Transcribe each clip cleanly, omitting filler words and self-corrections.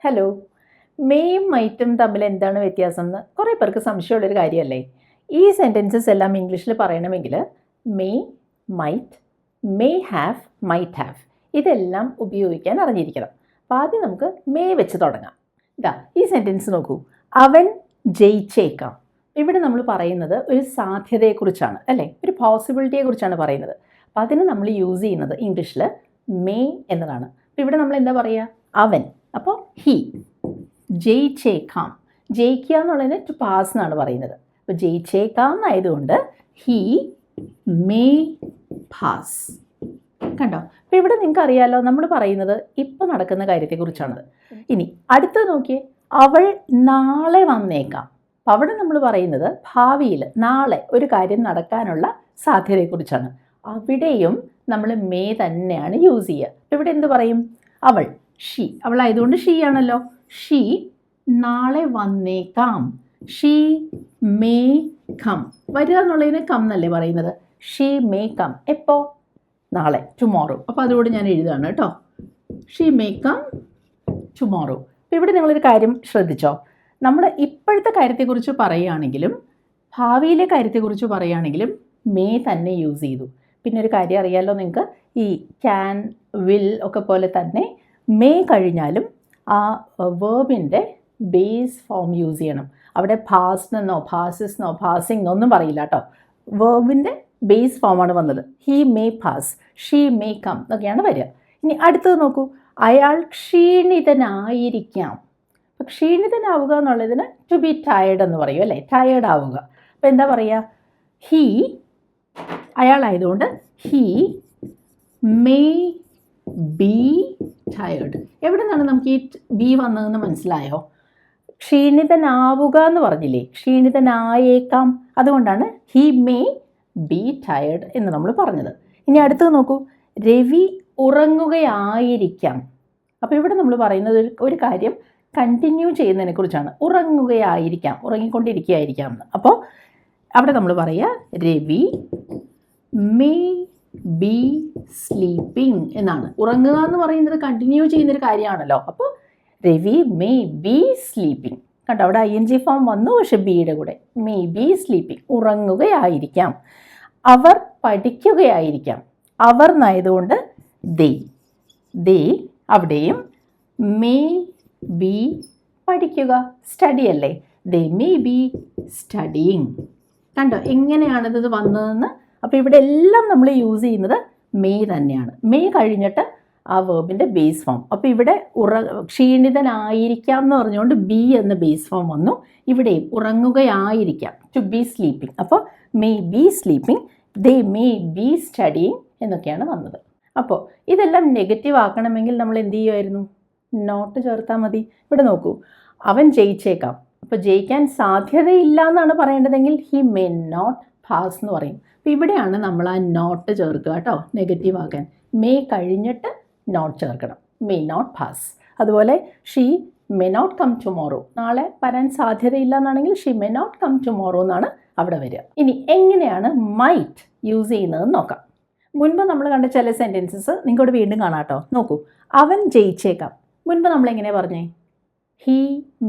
Hello, മേയും മൈറ്റും തമ്മിൽ എന്താണ് വ്യത്യാസം എന്ന് കുറേ പേർക്ക് സംശയമുള്ളൊരു കാര്യമല്ലേ? ഈ സെൻറ്റൻസസ് എല്ലാം ഇംഗ്ലീഷിൽ പറയണമെങ്കിൽ may, might, may have, might have ഇതെല്ലാം ഉപയോഗിക്കാൻ അറിഞ്ഞിരിക്കണം. അപ്പോൾ ആദ്യം നമുക്ക് മേ വെച്ച് തുടങ്ങാം. ഇതാ ഈ സെൻറ്റൻസ് നോക്കൂ. അവൻ ജയിച്ചേക്കാം. ഇവിടെ നമ്മൾ പറയുന്നത് ഒരു സാധ്യതയെക്കുറിച്ചാണ് അല്ലേ, ഒരു പോസിബിലിറ്റിയെക്കുറിച്ചാണ് പറയുന്നത്. അപ്പോൾ അതിന് നമ്മൾ യൂസ് ചെയ്യുന്നത് ഇംഗ്ലീഷിൽ മേ എന്നതാണ്. അപ്പോൾ ഇവിടെ നമ്മൾ എന്താ പറയുക? അവൻ. അപ്പോൾ ഹി. ജയിച്ചേക്കാം. ജയിക്കുക എന്നുള്ളതിന് ടു പാസ് എന്നാണ് പറയുന്നത്. അപ്പോൾ ജയിച്ചേക്കാം എന്നായതുകൊണ്ട് ഹി മേ പാസ്. കണ്ടോ? അപ്പോൾ ഇവിടെ നിങ്ങൾക്ക് അറിയാമല്ലോ, നമ്മൾ പറയുന്നത് ഇപ്പം നടക്കുന്ന കാര്യത്തെക്കുറിച്ചാണത്. ഇനി അടുത്തത് നോക്കിയേ, അവൾ നാളെ വന്നേക്കാം. അപ്പോൾ അവിടെ നമ്മൾ പറയുന്നത് ഭാവിയിൽ നാളെ ഒരു കാര്യം നടക്കാനുള്ള സാധ്യതയെക്കുറിച്ചാണ്. അവിടെയും നമ്മൾ മേ തന്നെയാണ് യൂസ് ചെയ്യുക. ഇവിടെ എന്ത് പറയും? അവൾ, ഷീ. അവളായതുകൊണ്ട് ഷീ ആണല്ലോ. ഷീ നാളെ വന്നേക്കാം. She may come. വരിക എന്നുള്ളതിന് കം എന്നല്ലേ പറയുന്നത്. She may come. എപ്പോൾ? നാളെ, ടുമോറോ. അപ്പോൾ അതുകൊണ്ട് ഞാൻ എഴുതുകയാണ് കേട്ടോ. She may come tomorrow. അപ്പോൾ ഇവിടെ നിങ്ങളൊരു കാര്യം ശ്രദ്ധിച്ചോ, നമ്മൾ ഇപ്പോഴത്തെ കാര്യത്തെക്കുറിച്ച് പറയുകയാണെങ്കിലും ഭാവിയിലെ കാര്യത്തെക്കുറിച്ച് പറയുകയാണെങ്കിലും മേ തന്നെ യൂസ് ചെയ്തു. പിന്നെ ഒരു കാര്യം അറിയാമല്ലോ നിങ്ങൾക്ക്, ഈ ക്യാൻ, വിൽ ഒക്കെ പോലെ തന്നെ മേ കഴിഞ്ഞാലും ആ വേർബിൻ്റെ ബേസ് ഫോം യൂസ് ചെയ്യണം. അവിടെ പാസ്റ്റെന്നോ പാസസ്ന്നോ പാസിംഗ് ഒന്നും പറയില്ല കേട്ടോ. വേർബിൻ്റെ ബേസ് ഫോമാണ് വന്നത്. He may pass, she may come എന്നൊക്കെയാണ് വരിക. ഇനി അടുത്തത് നോക്കൂ, അയാൾ ക്ഷീണിതനായിരിക്കാം. അപ്പം ക്ഷീണിതനാവുക എന്നുള്ളതിന് ടു ബി ടയേർഡ് എന്ന് പറയും അല്ലേ, ടയേർഡ് ആവുക. അപ്പം എന്താ പറയുക? ഹീ, അയാളായതുകൊണ്ട് ഹീ മേ ബി ടയേർഡ്. എവിടെ നിന്നാണ് നമുക്ക് ഈ ബി വന്നതെന്ന് മനസ്സിലായോ? ക്ഷീണിതനാവുക എന്ന് പറഞ്ഞില്ലേ, ക്ഷീണിതനായേക്കാം. അതുകൊണ്ടാണ് ഹി മേ ബി ടയേർഡ് എന്ന് നമ്മൾ പറഞ്ഞത്. ഇനി അടുത്തത് നോക്കൂ, രവി ഉറങ്ങുകയായിരിക്കാം. അപ്പോൾ ഇവിടെ നമ്മൾ പറയുന്നത് ഒരു കാര്യം കണ്ടിന്യൂ ചെയ്യുന്നതിനെക്കുറിച്ചാണ്. ഉറങ്ങുകയായിരിക്കാം, ഉറങ്ങിക്കൊണ്ടിരിക്കുകയായിരിക്കാം എന്ന്. അപ്പോൾ അവിടെ നമ്മൾ പറയുക രവി മേ ബി സ്ലീപ്പിംഗ് എന്നാണ്. ഉറങ്ങുക എന്ന് പറയുന്നത് കണ്ടിന്യൂ ചെയ്യുന്നൊരു കാര്യമാണല്ലോ. അപ്പോൾ രവി മേ ബി സ്ലീപ്പിംഗ്. കണ്ടോ, അവിടെ ING ഫോം വന്നു, പക്ഷെ ബിയുടെ കൂടെ മേ ബി സ്ലീപ്പിംഗ്. ഉറങ്ങുകയായിരിക്കാം. അവർ പഠിക്കുകയായിരിക്കാം. അവർ എന്നായതുകൊണ്ട് ദേ അവിടെയും മേ ബി പഠിക്കുക, സ്റ്റഡി അല്ലേ, ദേ മേ ബി സ്റ്റഡിയിങ്. കണ്ടോ എങ്ങനെയാണിത് വന്നതെന്ന്? അപ്പോൾ ഇവിടെ എല്ലാം നമ്മൾ യൂസ് ചെയ്യുന്നത് മേ തന്നെയാണ്. മേ കഴിഞ്ഞിട്ട് ആ വേർബിൻ്റെ ബേസ് ഫോം. അപ്പോൾ ഇവിടെ ക്ഷീണിതനായിരിക്കാം എന്ന് പറഞ്ഞുകൊണ്ട് ബി എന്ന ബേസ് ഫോം വന്നു. ഇവിടെയും ഉറങ്ങുകയായിരിക്കാം, ടു ബി സ്ലീപ്പിംഗ്. അപ്പോൾ may be sleeping, they may be studying എന്നൊക്കെയാണ് വന്നത്. അപ്പോൾ ഇതെല്ലാം നെഗറ്റീവ് ആക്കണമെങ്കിൽ നമ്മൾ എന്ത് ചെയ്യുമായിരുന്നു? നോട്ട് ചേർത്താൽ മതി. ഇവിടെ നോക്കൂ, അവൻ ജയിച്ചേക്കാം. അപ്പോൾ ജയിക്കാൻ സാധ്യതയില്ല എന്നാണ് പറയേണ്ടതെങ്കിൽ ഹി മേ നോട്ട് പാസ് എന്ന് പറയും. അപ്പോൾ ഇവിടെയാണ് നമ്മൾ ആ നോട്ട് ചേർക്കുക കേട്ടോ, നെഗറ്റീവ് ആക്കാൻ. മേ കഴിഞ്ഞിട്ട് നോട്ട് ചേർക്കണം, മേ നോട്ട് പാസ്. അതുപോലെ she may not come tomorrow. നാളെ വരാൻ സാധ്യതയില്ല എന്നാണെങ്കിൽ she may not come tomorrow എന്നാണ് അവിടെ വരിക. ഇനി എങ്ങനെയാണ് മൈറ്റ് യൂസ് ചെയ്യുന്നതെന്ന് നോക്കാം. മുൻപ് നമ്മൾ കണ്ട ചില സെൻറ്റൻസസ് നിങ്ങൾക്കോട് വീണ്ടും കാണാം കേട്ടോ. നോക്കൂ, അവൻ ജയിച്ചേക്കാം. മുൻപ് നമ്മളെങ്ങനെയാണ് പറഞ്ഞേ? ഹീ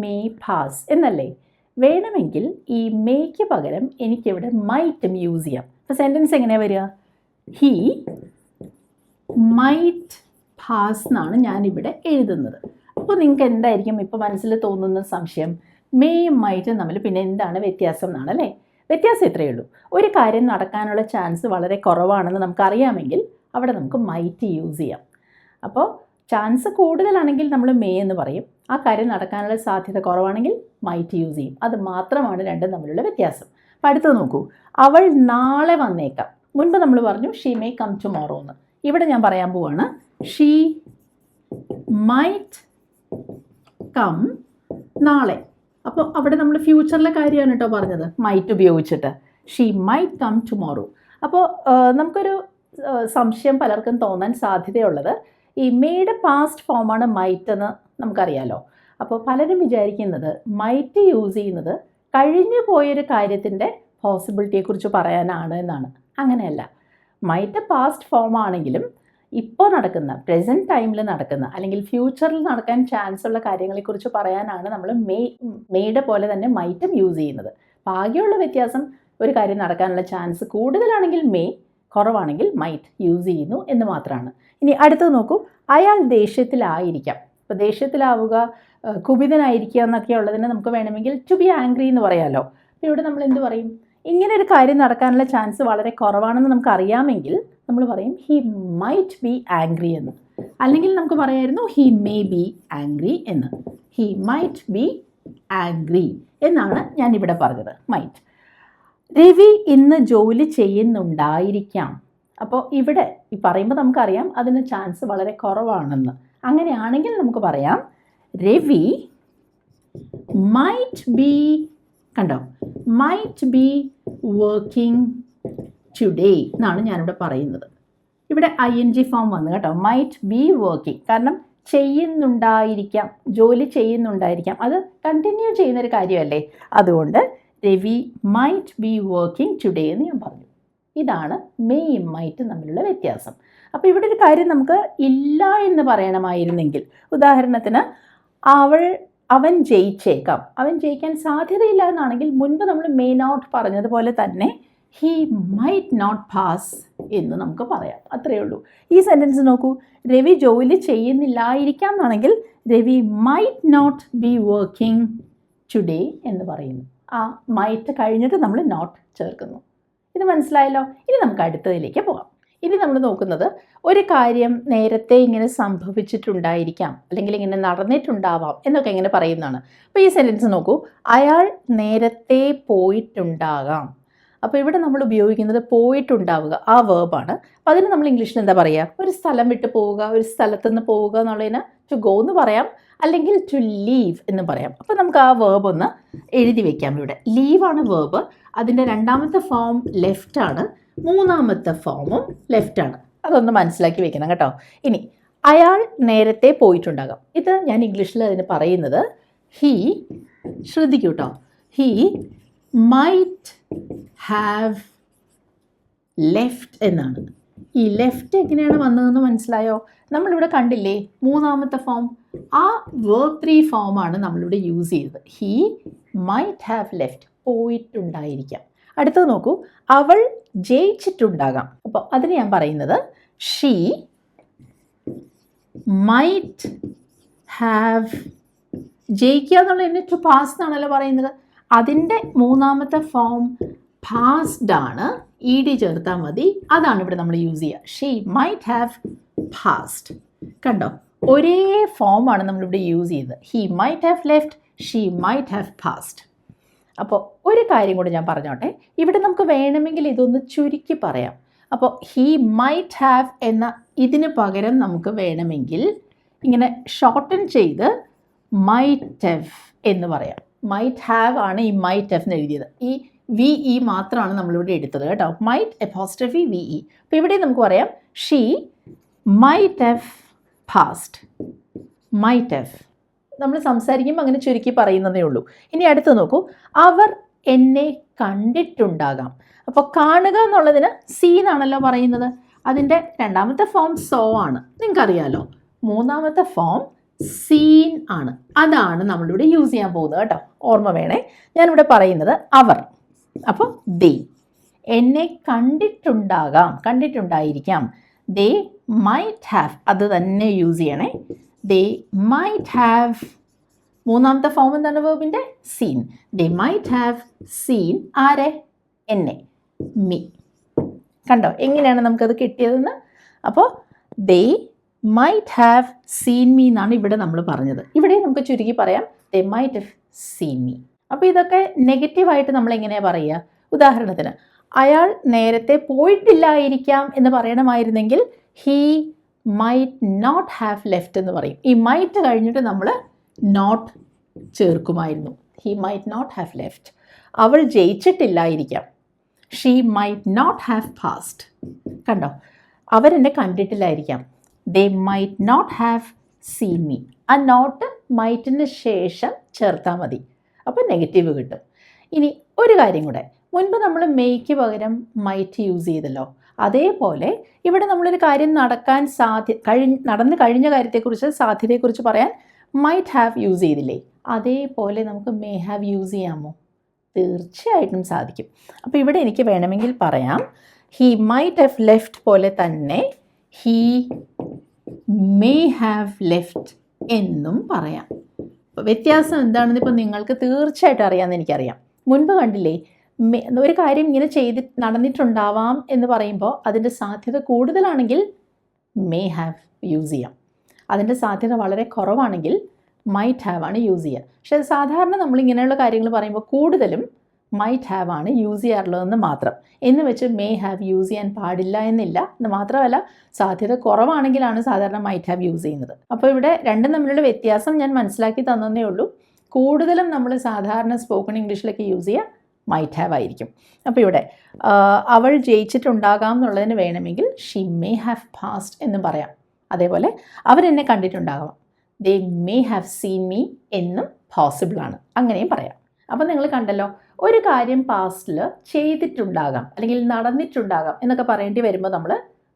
മേ പാസ് എന്നല്ലേ. വേണമെങ്കിൽ ഈ മേക്ക് പകരം എനിക്കിവിടെ മൈറ്റും യൂസ് ചെയ്യാം. അപ്പോൾ സെൻറ്റൻസ് എങ്ങനെയാണ് വരിക? ഹീ മൈറ്റ് പാസ് എന്നാണ് ഞാനിവിടെ എഴുതുന്നത്. അപ്പോൾ നിങ്ങൾക്ക് എന്തായിരിക്കും ഇപ്പോൾ മനസ്സിൽ തോന്നുന്ന സംശയം? മേയും മൈറ്റും തമ്മിൽ പിന്നെ എന്താണ് വ്യത്യാസം എന്നാണ് അല്ലേ? വ്യത്യാസം ഇത്രയേ ഉള്ളൂ. ഒരു കാര്യം നടക്കാനുള്ള ചാൻസ് വളരെ കുറവാണെന്ന് നമുക്കറിയാമെങ്കിൽ അവിടെ നമുക്ക് മൈറ്റ് യൂസ് ചെയ്യാം. അപ്പോൾ ചാൻസ് കൂടുതലാണെങ്കിൽ നമ്മൾ മേ എന്ന് പറയും. ആ കാര്യം നടക്കാനുള്ള സാധ്യത കുറവാണെങ്കിൽ മൈറ്റ് യൂസ് ചെയ്യും. അത് മാത്രമാണ് രണ്ടും തമ്മിലുള്ള വ്യത്യാസം. അപ്പോൾ അടുത്തത് നോക്കൂ, അവൾ നാളെ വന്നേക്കാം. മുൻപ് നമ്മൾ പറഞ്ഞു ഷീ മേ കം ടുമോറോ എന്ന്. ഇവിടെ ഞാൻ പറയാൻ പോവാണ് ഷീ മൈറ്റ് കം നാളെ. അപ്പോൾ അവിടെ നമ്മൾ ഫ്യൂച്ചറിലെ കാര്യമാണ് കേട്ടോ പറഞ്ഞത്, മൈറ്റ് ഉപയോഗിച്ചിട്ട്. She might come tomorrow. അപ്പോൾ നമുക്കൊരു സംശയം പലർക്കും തോന്നാൻ സാധ്യതയുള്ളത്, ഈ മേയുടെ പാസ്റ്റ് ഫോമാണ് മൈറ്റ് എന്ന് നമുക്കറിയാലോ. അപ്പോൾ പലരും വിചാരിക്കുന്നത് മൈറ്റ് യൂസ് ചെയ്യുന്നത് കഴിഞ്ഞു പോയൊരു കാര്യത്തിൻ്റെ പോസിബിലിറ്റിയെക്കുറിച്ച് പറയാനാണ് എന്നാണ്. അങ്ങനെയല്ല. മൈറ്റ് പാസ്റ്റ് ഫോം ആണെങ്കിലും ഇപ്പോൾ നടക്കുന്ന പ്രസൻറ്റ് ടൈമിൽ നടക്കുന്ന അല്ലെങ്കിൽ ഫ്യൂച്ചറിൽ നടക്കാൻ ചാൻസ് ഉള്ള കാര്യങ്ങളെക്കുറിച്ച് പറയാനാണ് നമ്മൾ മെയ്യുടെ പോലെ തന്നെ മൈറ്റും യൂസ് ചെയ്യുന്നത്. ആകെയുള്ള വ്യത്യാസം ഒരു കാര്യം നടക്കാനുള്ള ചാൻസ് കൂടുതലാണെങ്കിൽ മെയ്, കുറവാണെങ്കിൽ മൈറ്റ് യൂസ് ചെയ്യുന്നു എന്ന് മാത്രമാണ്. ഇനി അടുത്തത് നോക്കൂ, അയാൾ ദേഷ്യത്തിലായിരിക്കാം. ഇപ്പോൾ ദേഷ്യത്തിലാവുക, കുപിതനായിരിക്കുക എന്നൊക്കെ ഉള്ളതിന് നമുക്ക് വേണമെങ്കിൽ ടു ബി ആംഗ്രി എന്ന് പറയാമല്ലോ. അപ്പോൾ ഇവിടെ നമ്മൾ എന്ത് പറയും? ഇങ്ങനെ ഒരു കാര്യം നടക്കാനുള്ള ചാൻസ് വളരെ കുറവാണെന്ന് നമുക്ക് അറിയാമെങ്കിൽ നമ്മൾ പറയും ഹി മൈറ്റ് ബി ആംഗ്രി എന്ന്. അല്ലെങ്കിൽ നമുക്ക് പറയാമായിരുന്നു ഹി മേ ബി ആംഗ്രി എന്ന്. ഹി മൈറ്റ് ബി ആംഗ്രി എന്നാണ് ഞാനിവിടെ പറഞ്ഞത്, മൈറ്റ്. രവി ഇന്ന് ജോലി ചെയ്യുന്നുണ്ടായിരിക്കാം. അപ്പോൾ ഇവിടെ ഈ പറയുമ്പോൾ നമുക്കറിയാം അതിന് ചാൻസ് വളരെ കുറവാണെന്ന്. അങ്ങനെയാണെങ്കിൽ നമുക്ക് പറയാം രവി മൈറ്റ് ബി, കണ്ടോ, മൈറ്റ് ബി വർക്കിംഗ് ടുഡേ എന്നാണ് ഞാനിവിടെ പറയുന്നത്. ഇവിടെ ING ഫോം വന്നു കേട്ടോ, മൈറ്റ് ബി വർക്കിംഗ്. കാരണം ചെയ്യുന്നുണ്ടായിരിക്കാം, ജോലി ചെയ്യുന്നുണ്ടായിരിക്കാം, അത് കണ്ടിന്യൂ ചെയ്യുന്നൊരു കാര്യമല്ലേ. അതുകൊണ്ട് Ravi might be working today എന്ന് ഞാൻ പറഞ്ഞു. ഇതാണ് മെയ്യും മൈറ്റും തമ്മിലുള്ള വ്യത്യാസം. അപ്പോൾ ഇവിടെ ഒരു കാര്യം നമുക്ക് ഇല്ല എന്ന് പറയണമായിരുന്നെങ്കിൽ, ഉദാഹരണത്തിന് അവൻ ജയിച്ചേക്കാം, അവൻ ജയിക്കാൻ സാധ്യതയില്ല എന്നാണെങ്കിൽ മുൻപ് നമ്മൾ മേ നോട്ട് പറഞ്ഞതുപോലെ തന്നെ ഹി മൈറ്റ് നോട്ട് പാസ് എന്ന് നമുക്ക് പറയാം. അത്രയേ ഉള്ളൂ. ഈ സെൻറ്റൻസ് നോക്കൂ, രവി ജോലി ചെയ്യുന്നില്ലായിരിക്കാം എന്നാണെങ്കിൽ Ravi might not be working today എന്ന് പറയുന്നു. ആ മൈറ്റ് കഴിഞ്ഞിട്ട് നമ്മൾ നോട്ട് ചേർക്കുന്നു. ഇത് മനസ്സിലായല്ലോ. ഇനി നമുക്ക് അടുത്തതിലേക്ക് പോകാം. ഇനി നമ്മൾ നോക്കുന്നത് ഒരു കാര്യം നേരത്തെ ഇങ്ങനെ സംഭവിച്ചിട്ടുണ്ടായിരിക്കാം, അല്ലെങ്കിൽ ഇങ്ങനെ നടന്നിട്ടുണ്ടാവാം എന്നൊക്കെ എങ്ങനെ പറയുന്നതാണ്. അപ്പോൾ ഈ സെൻറ്റൻസ് നോക്കൂ, അയാൾ നേരത്തെ പോയിട്ടുണ്ടാകാം. അപ്പോൾ ഇവിടെ നമ്മൾ ഉപയോഗിക്കുന്നത് പോയിട്ടുണ്ടാവുക, ആ വേർബാണ്. അപ്പോൾ അതിന് നമ്മൾ ഇംഗ്ലീഷിൽ എന്താ പറയുക? ഒരു സ്ഥലം വിട്ട് പോവുക, ഒരു സ്ഥലത്ത് നിന്ന് പോവുക എന്നുള്ളതിന് ടു ഗോ എന്ന് പറയാം, അല്ലെങ്കിൽ ടു ലീവ് എന്ന് പറയാം. അപ്പോൾ നമുക്ക് ആ വേർബ് ഒന്ന് എഴുതി വെക്കാം. ഇവിടെ ലീവാണ് വേർബ്, അതിൻ്റെ രണ്ടാമത്തെ ഫോം ലെഫ്റ്റ് ആണ്, മൂന്നാമത്തെ ഫോമും ലെഫ്റ്റ് ആണ്. അതൊന്ന് മനസ്സിലാക്കി വെക്കണം കേട്ടോ. ഇനി അയാൾ നേരത്തെ പോയിട്ടുണ്ടാകാം. ഇത് ഞാൻ ഇംഗ്ലീഷിൽ അതിന് പറയുന്നത് ഹീ, ശ്രദ്ധിക്കൂ കേട്ടോ, ഹീ മൈറ്റ് ഹാവ് ലെഫ്റ്റ് എന്നാണ്. ഈ ലെഫ്റ്റ് എങ്ങനെയാണ് വന്നതെന്ന് മനസ്സിലായോ? നമ്മളിവിടെ കണ്ടില്ലേ മൂന്നാമത്തെ ഫോം, ആ വേർബ് 3 ഫോമാണ് നമ്മളിവിടെ യൂസ് ചെയ്തത്. ഹീ മൈറ്റ് ഹാവ് ലെഫ്റ്റ്, പോയിട്ടുണ്ടായിരിക്കാം. അടുത്തത് നോക്കൂ, അവൾ ജയിച്ചിട്ടുണ്ടാകാം. അപ്പോൾ അതിന് ഞാൻ പറയുന്നത് ഷീ മൈറ്റ് ഹാവ്, ജയിക്കുക എന്നുള്ളതിന് ടു പാസ് എന്നാണല്ലോ പറയുന്നത്. അതിൻ്റെ മൂന്നാമത്തെ ഫോം പാസ്ഡ് ആണ്, ED ചേർത്താൽ മതി. അതാണ് ഇവിടെ നമ്മൾ യൂസ് ചെയ്യുക. She might have passed. കണ്ടോ, ഒരേ ഫോമാണ് നമ്മളിവിടെ യൂസ് ചെയ്തത്. He might have left, she might have passed. അപ്പോൾ ഒരു കാര്യം കൂടി ഞാൻ പറഞ്ഞോട്ടെ, ഇവിടെ നമുക്ക് വേണമെങ്കിൽ ഇതൊന്ന് ചുരുക്കി പറയാം. അപ്പോൾ ഹീ മൈറ്റ് ഹാവ് എന്ന ഇതിന് പകരം നമുക്ക് വേണമെങ്കിൽ ഇങ്ങനെ ഷോർട്ടൻ ചെയ്ത് മൈറ്റ് ഹവ് എന്ന് പറയാം. മൈറ്റ് ഹാവ് ആണ് ഈ മൈറ്റ് ഹവ് എന്ന് എഴുതിയത്. ഈ VE മാത്രമാണ് നമ്മളിവിടെ എടുത്തത് കേട്ടോ, മൈറ്റ് അപ്പോസ്ട്രഫി VE. അപ്പോൾ ഇവിടെ നമുക്ക് പറയാം she might have passed, might have. നമ്മൾ സംസാരിക്കുമ്പോൾ അങ്ങനെ ചുരുക്കി പറയുന്നതേ ഉള്ളൂ. ഇനി അടുത്ത് നോക്കൂ, അവർ എന്നെ കണ്ടിട്ടുണ്ടാകാം. അപ്പോൾ കാണുക എന്നുള്ളതിന് സീൻ ആണല്ലോ പറയുന്നത്. അതിൻ്റെ രണ്ടാമത്തെ ഫോം സോ ആണ്, നിങ്ങൾക്കറിയാലോ. മൂന്നാമത്തെ ഫോം സീൻ ആണ്. അതാണ് നമ്മളിവിടെ യൂസ് ചെയ്യാൻ പോകുന്നത് കേട്ടോ, ഓർമ്മ വേണേ. ഞാനിവിടെ പറയുന്നത് അവർ, അപ്പോൾ ദേ. എന്നെ കണ്ടിട്ടുണ്ടാകാം, കണ്ടിട്ടുണ്ടായിരിക്കാം. ദേ മൈറ്റ് ഹാവ്, അത് തന്നെ യൂസ് ചെയ്യണേ. They might have. മൂന്നാമത്തെ ഫോം എന്താണ് വേർബിൻ്റെ? Seen. They might have seen ആരെ? എന്നെ, മീ. കണ്ടോ എങ്ങനെയാണ് നമുക്കത് കിട്ടിയതെന്ന്? അപ്പോൾ they might have seen me എന്നാണ് ഇവിടെ നമ്മൾ പറഞ്ഞത്. ഇവിടെ നമുക്ക് ചുരുക്കി പറയാം they might have seen me. അപ്പോൾ ഇതൊക്കെ നെഗറ്റീവായിട്ട് നമ്മൾ എങ്ങനെയാണ് പറയുക? ഉദാഹരണത്തിന് അയാൾ നേരത്തെ പോയിട്ടില്ലായിരിക്കാം എന്ന് പറയണമായിരുന്നെങ്കിൽ he might not have left എന്ന് പറയും. ഈ മൈറ്റ് കഴിഞ്ഞിട്ട് നമ്മൾ നോട്ട് ചേർക്കുമായിരുന്നു. He might not have left. അവൾ ജയിച്ചിട്ടില്ലായിരിക്കാം. She might not have passed. കണ്ടോ, അവരെന്നെ കണ്ടിട്ടില്ലായിരിക്കാം. They might not have seen me. ആ നോട്ട് മൈറ്റിന് ശേഷം ചേർത്താൽ മതി, അപ്പോൾ നെഗറ്റീവ് കിട്ടും. ഇനി ഒരു കാര്യം കൂടെ, മുൻപ് നമ്മൾ മെയ്ക്ക് പകരം മൈറ്റ് യൂസ് ചെയ്തല്ലോ. അതേപോലെ ഇവിടെ നമ്മളൊരു കാര്യം നടന്നു കഴിഞ്ഞ കാര്യത്തെക്കുറിച്ച് സാധ്യതയെക്കുറിച്ച് പറയാൻ മൈറ്റ് ഹാവ് യൂസ് ചെയ്തില്ലേ, അതേപോലെ നമുക്ക് മേ ഹാവ് യൂസ് ചെയ്യാമോ? തീർച്ചയായിട്ടും സാധിക്കും. അപ്പോൾ ഇവിടെ എനിക്ക് വേണമെങ്കിൽ പറയാം ഹി മൈറ്റ് ഹാവ് ലെഫ്റ്റ് പോലെ തന്നെ ഹി മേ ഹാവ് ലെഫ്റ്റ് എന്നും പറയാം. അപ്പോൾ വ്യത്യാസം എന്താണെന്ന് ഇപ്പോൾ നിങ്ങൾക്ക് തീർച്ചയായിട്ടും അറിയാമെന്ന് എനിക്കറിയാം. മുൻപ് കണ്ടില്ലേ, ഒരു കാര്യം ഇങ്ങനെ നടന്നിട്ടുണ്ടാവാം എന്ന് പറയുമ്പോൾ അതിൻ്റെ സാധ്യത കൂടുതലാണെങ്കിൽ മേ ഹാവ് യൂസ് ചെയ്യാം, അതിൻ്റെ സാധ്യത വളരെ കുറവാണെങ്കിൽ മൈറ്റ് ഹാവ് ആണ് യൂസ് ചെയ്യുക. പക്ഷേ സാധാരണ നമ്മൾ ഇങ്ങനെയുള്ള കാര്യങ്ങൾ പറയുമ്പോൾ കൂടുതലും മൈറ്റ് ഹാവ് ആണ് യൂസ് ചെയ്യാറുള്ളതെന്ന് മാത്രം. എന്ന് വെച്ച് മേ ഹാവ് യൂസ് ചെയ്യാൻ പാടില്ല എന്നില്ല. എന്ന് മാത്രമല്ല, സാധ്യത കുറവാണെങ്കിലാണ് സാധാരണ മൈറ്റ് ഹാവ് യൂസ് ചെയ്യുന്നത്. അപ്പോൾ ഇവിടെ രണ്ടും തമ്മിലുള്ള വ്യത്യാസം ഞാൻ മനസ്സിലാക്കി തന്നതേ ഉള്ളൂ. കൂടുതലും നമ്മൾ സാധാരണ സ്പോക്കൺ ഇംഗ്ലീഷിലൊക്കെ യൂസ് ചെയ്യുക മൈറ്റ് ഹാവ് ആയിരിക്കും. അപ്പോൾ ഇവിടെ അവൾ ജയിച്ചിട്ടുണ്ടാകാം എന്നുള്ളതിന് വേണമെങ്കിൽ ഷീ മേ ഹാവ് പാസ്ഡ് എന്നും പറയാം. അതേപോലെ അവരെന്നെ കണ്ടിട്ടുണ്ടാകാം, they may have seen me എന്നും പോസിബിളാണ്, അങ്ങനെയും പറയാം. അപ്പോൾ നിങ്ങൾ കണ്ടല്ലോ, ഒരു കാര്യം പാസ്റ്റിൽ ചെയ്തിട്ടുണ്ടാകാം അല്ലെങ്കിൽ നടന്നിട്ടുണ്ടാകാം എന്നൊക്കെ പറയേണ്ടി വരുമ്പോൾ നമ്മൾ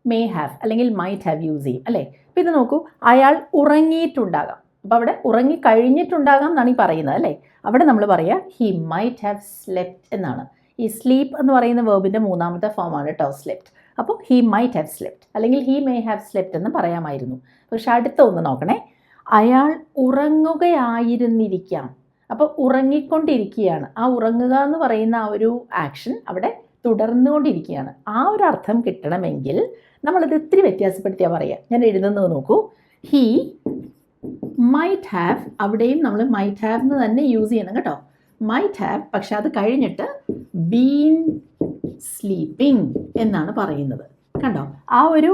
മേ ഹാവ് അല്ലെങ്കിൽ മൈറ്റ് ഹാവ് യൂസ് ചെയ്യും അല്ലേ. അപ്പോൾ ഇത് നോക്കൂ, അയാൾ ഉറങ്ങിയിട്ടുണ്ടാകാം. അപ്പോൾ അവിടെ ഉറങ്ങിക്കഴിഞ്ഞിട്ടുണ്ടാകാം എന്നാണ് ഈ പറയുന്നത് അല്ലേ. അവിടെ നമ്മൾ പറയുക ഹി മൈറ്റ് ഹാവ് സ്ലെപ്റ്റ് എന്നാണ്. ഈ സ്ലീപ്പ് എന്ന് പറയുന്ന വേർബിൻ്റെ മൂന്നാമത്തെ ഫോമാണ് കേട്ടോ സ്ലെപ്റ്റ്. അപ്പോൾ ഹി മൈറ്റ് ഹാവ് സ്ലെപ്റ്റ് അല്ലെങ്കിൽ ഹി മേ ഹാവ് സ്ലെപ്റ്റ് എന്ന് പറയാമായിരുന്നു. പക്ഷെ അടുത്ത ഒന്ന് നോക്കണേ, അയാൾ ഉറങ്ങുകയായിരുന്നിരിക്കാം. അപ്പോൾ ഉറങ്ങിക്കൊണ്ടിരിക്കുകയാണ്. ആ ഉറങ്ങുക എന്ന് പറയുന്ന ആ ഒരു ആക്ഷൻ അവിടെ തുടർന്നുകൊണ്ടിരിക്കുകയാണ്. ആ ഒരു അർത്ഥം കിട്ടണമെങ്കിൽ നമ്മളത് ഇത്തിരി വ്യത്യാസപ്പെടുത്തിയാൽ പറയുക. ഞാൻ എഴുതുന്നത് നോക്കൂ, ഹി മൈറ്റ് ഹാവ്, അവിടെയും നമ്മൾ മൈറ്റ് ഹാവ് എന്ന് തന്നെ യൂസ് ചെയ്യണം കേട്ടോ. മൈറ്റ് ഹാവ്, പക്ഷെ അത് കഴിഞ്ഞിട്ട് ബീൻ സ്ലീപ്പിംഗ് എന്നാണ് പറയുന്നത്. കണ്ടോ, ആ ഒരു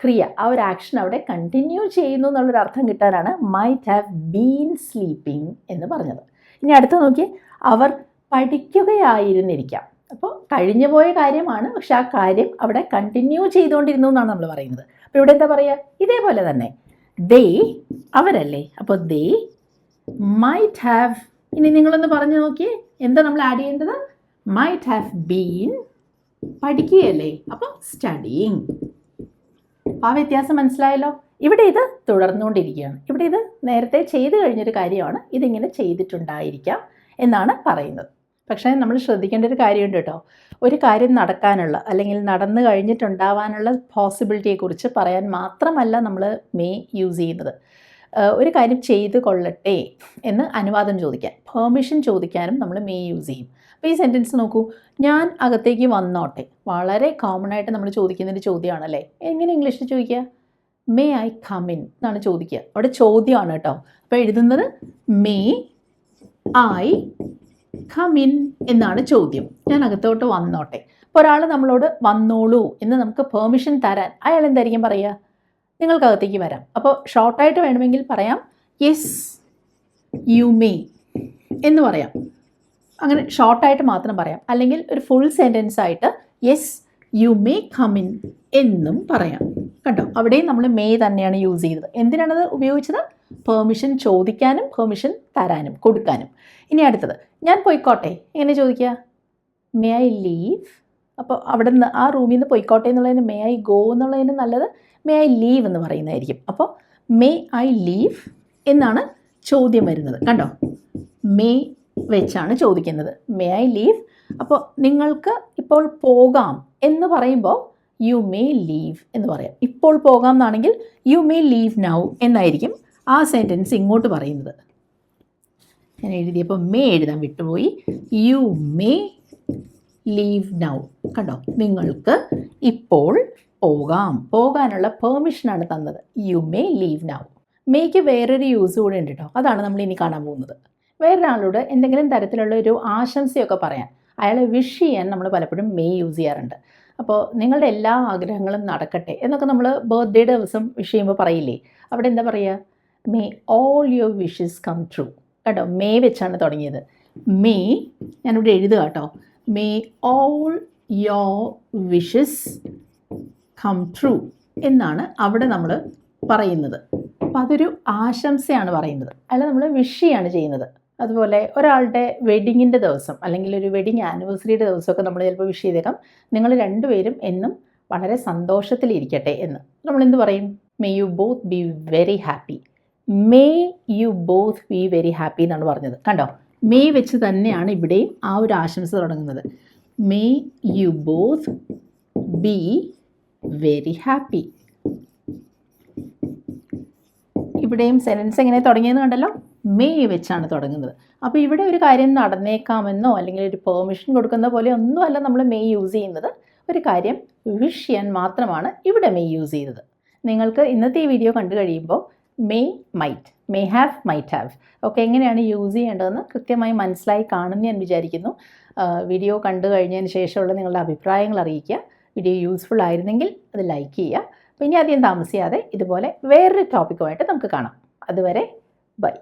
ക്രിയ, ആ ഒരു ആക്ഷൻ അവിടെ കണ്ടിന്യൂ ചെയ്യുന്നു എന്നുള്ളൊരു അർത്ഥം കിട്ടാനാണ് മൈറ്റ് ഹാവ് ബീൻ സ്ലീപ്പിംഗ് എന്ന് പറഞ്ഞത്. ഇനി അടുത്ത നോക്കിയേ, അവർ പഠിക്കുകയായിരുന്നിരിക്കാം. അപ്പോൾ കഴിഞ്ഞു പോയ കാര്യമാണ്, പക്ഷെ ആ കാര്യം അവിടെ കണ്ടിന്യൂ ചെയ്തുകൊണ്ടിരുന്നു എന്നാണ് നമ്മൾ പറയുന്നത്. അപ്പോൾ ഇവിടെ എന്താ പറയുക, ഇതേപോലെ തന്നെ ദേ, അവരല്ലേ, അപ്പോൾ ദേ മൈറ്റ് ഹാവ്. ഇനി നിങ്ങളൊന്ന് പറഞ്ഞു നോക്കിയേ, എന്താ നമ്മൾ ആഡ് ചെയ്യേണ്ടത്? മൈറ്റ് ഹാവ് ബീൻ, പഠിക്കുകയല്ലേ, അപ്പോൾ സ്റ്റഡിയിങ്. ആ വ്യത്യാസം മനസ്സിലായല്ലോ. ഇവിടെ ഇത് തുടർന്നുകൊണ്ടിരിക്കുകയാണ്. ഇവിടെ ഇത് നേരത്തെ ചെയ്തു കഴിഞ്ഞൊരു കാര്യമാണ്, ഇതിങ്ങനെ ചെയ്തിട്ടുണ്ടായിരിക്കാം എന്നാണ് പറയുന്നത്. പക്ഷേ നമ്മൾ ശ്രദ്ധിക്കേണ്ട ഒരു കാര്യമുണ്ട് കേട്ടോ. ഒരു കാര്യം നടക്കാനുള്ള അല്ലെങ്കിൽ നടന്നു കഴിഞ്ഞിട്ടുണ്ടാവാനുള്ള പോസിബിലിറ്റിയെക്കുറിച്ച് പറയാൻ മാത്രമല്ല നമ്മൾ മേ യൂസ് ചെയ്യുന്നത്. ഒരു കാര്യം ചെയ്ത് കൊള്ളട്ടെ എന്ന് അനുവാദം ചോദിക്കാൻ, പെർമിഷൻ ചോദിക്കാനും നമ്മൾ മേ യൂസ് ചെയ്യും. അപ്പോൾ ഈ സെൻറ്റൻസ് നോക്കൂ, ഞാൻ അകത്തേക്ക് വന്നോട്ടെ. വളരെ കോമൺ ആയിട്ട് നമ്മൾ ചോദിക്കുന്നൊരു ചോദ്യമാണല്ലേ. എങ്ങനെ ഇംഗ്ലീഷിൽ ചോദിക്കുക? മേ ഐ കം ഇൻ എന്നാണ് ചോദിക്കുക. അവിടെ ചോദ്യമാണ് കേട്ടോ. അപ്പോൾ എഴുതുന്നത് മേ ഐ കം ഇൻ എന്നാണ് ചോദ്യം. ഞാൻ അകത്തോട്ട് വന്നോട്ടെ. അപ്പോൾ ഒരാൾ നമ്മളോട് വന്നോളൂ എന്ന് നമുക്ക് പെർമിഷൻ തരാൻ അയാൾ എന്തായിരിക്കും പറയുക? നിങ്ങൾക്കകത്തേക്ക് വരാം. അപ്പോൾ ഷോർട്ടായിട്ട് വേണമെങ്കിൽ പറയാം യെസ് യു മേ എന്ന് പറയാം. അങ്ങനെ ഷോർട്ടായിട്ട് മാത്രം പറയാം. അല്ലെങ്കിൽ ഒരു ഫുൾ സെൻറ്റൻസ് ആയിട്ട് yes you may come in എന്നും പറയാം. കണ്ടോ, അവിടെയും നമ്മൾ മേ തന്നെയാണ് യൂസ് ചെയ്തത്. എന്തിനാണത് ഉപയോഗിച്ചത്? പെർമിഷൻ ചോദിക്കാനും പെർമിഷൻ തരാനും കൊടുക്കാനും. ഇനി അടുത്തത്, ഞാൻ പോയിക്കോട്ടെ. എങ്ങനെ ചോദിക്കുക? May I leave. അപ്പോൾ അവിടെ നിന്ന് ആ റൂമിൽ നിന്ന് പോയിക്കോട്ടെ എന്നുള്ളതിന് മേ ഐ ഗോ എന്നുള്ളതിന് നല്ലത് മേ ഐ ലീവ് എന്ന് പറയുന്നതായിരിക്കും. അപ്പോൾ മേ ഐ ലീവ് എന്നാണ് ചോദ്യം വരുന്നത്. കണ്ടോ, മേ വെച്ചാണ് ചോദിക്കുന്നത്. May I leave. അപ്പോൾ നിങ്ങൾക്ക് ഇപ്പോൾ പോകാം എന്ന് പറയുമ്പോൾ യു മേ ലീവ് എന്ന് പറയാം. ഇപ്പോൾ പോകാം എന്നാണെങ്കിൽ യു മേ ലീവ് നൗ എന്നായിരിക്കും ആ സെൻറ്റൻസ് ഇങ്ങോട്ട് പറയുന്നത്. ഞാൻ എഴുതിയപ്പോൾ മേ എഴുതാൻ വിട്ടുപോയി. You may leave now. കണ്ടോ, നിങ്ങൾക്ക് ഇപ്പോൾ പോകാം, പോകാനുള്ള പെർമിഷനാണ് തന്നത്. You may leave now. Make വേറൊരു യൂസ് കൂടെ ഉണ്ട് കേട്ടോ. അതാണ് നമ്മൾ ഇനി കാണാൻ പോകുന്നത്. വേറൊരാളോട് എന്തെങ്കിലും തരത്തിലുള്ള ഒരു ആശംസയൊക്കെ പറയാൻ, അയാളെ വിഷ് ചെയ്യാൻ നമ്മൾ പലപ്പോഴും മേ യൂസ് ചെയ്യാറുണ്ട്. അപ്പോൾ നിങ്ങളുടെ എല്ലാ ആഗ്രഹങ്ങളും നടക്കട്ടെ എന്നൊക്കെ നമ്മൾ ബർത്ത്ഡേ ദിവസം വിഷ് ചെയ്യുമ്പോൾ പറയില്ലേ, അവിടെ എന്താ പറയുക? May all your wishes come true. കേട്ടോ, മേ വെച്ചാണ് തുടങ്ങിയത്. മേ, ഞാനിവിടെ എഴുതുക കേട്ടോ, may all your wishes come true എന്നാണ് അവിടെ നമ്മൾ പറയുന്നത്. അപ്പോൾ അതൊരു ആശംസയാണ് പറയുന്നത്, അല്ല നമ്മൾ വിഷ് ചെയ്യാണ് ചെയ്യുന്നത്. അതുപോലെ ഒരാളുടെ വെഡിങ്ങിൻ്റെ ദിവസം അല്ലെങ്കിൽ ഒരു വെഡിങ് ആനിവേഴ്സറിയുടെ ദിവസമൊക്കെ നമ്മൾ ചിലപ്പോൾ വിഷ് ചെയ്തേക്കാം നിങ്ങൾ രണ്ടുപേരും എന്നും വളരെ സന്തോഷത്തിലിരിക്കട്ടെ എന്ന്. നമ്മളെന്ത് പറയും? May you both be very happy. May you both be very happy എന്നാണ് പറഞ്ഞത്. കണ്ടോ? മേ വെച്ച് തന്നെയാണ് ഇവിടെയും ആ ഒരു ആശംസ തുടങ്ങുന്നത്. May you both be very happy. ഇവിടെയും സെൻറ്റൻസ് എങ്ങനെ തുടങ്ങിയെന്ന് കണ്ടല്ലോ? മേ വെച്ചാണ് തുടങ്ങുന്നത്. അപ്പോൾ ഇവിടെ ഒരു കാര്യം നടന്നേക്കാമെന്നോ അല്ലെങ്കിൽ ഒരു പെർമിഷൻ കൊടുക്കുന്ന പോലെ ഒന്നുമല്ല നമ്മൾ മേ യൂസ് ചെയ്യുന്നത്. ഒരു കാര്യം വിഷ് ചെയ്യാൻ മാത്രമാണ് ഇവിടെ മേ യൂസ് ചെയ്തത്. നിങ്ങൾക്ക് ഇന്നത്തെ ഈ വീഡിയോ കണ്ടു കഴിയുമ്പോൾ may, might, may have, might have ഒക്കെ എങ്ങനെയാണ് യൂസ് ചെയ്യേണ്ടതെന്ന് കൃത്യമായി മനസ്സിലായി കാണുമെന്ന് ഞാൻ വിചാരിക്കുന്നു. വീഡിയോ കണ്ടു കഴിഞ്ഞതിന് ശേഷമുള്ള നിങ്ങളുടെ അഭിപ്രായങ്ങൾ അറിയിക്കുക. വീഡിയോ യൂസ്ഫുൾ ആയിരുന്നെങ്കിൽ അത് ലൈക്ക് ചെയ്യുക. അപ്പോൾ ഇനി അധികം താമസിയാതെ ഇതുപോലെ വേറൊരു ടോപ്പിക്കുമായിട്ട് നമുക്ക് കാണാം. അതുവരെ ബൈ.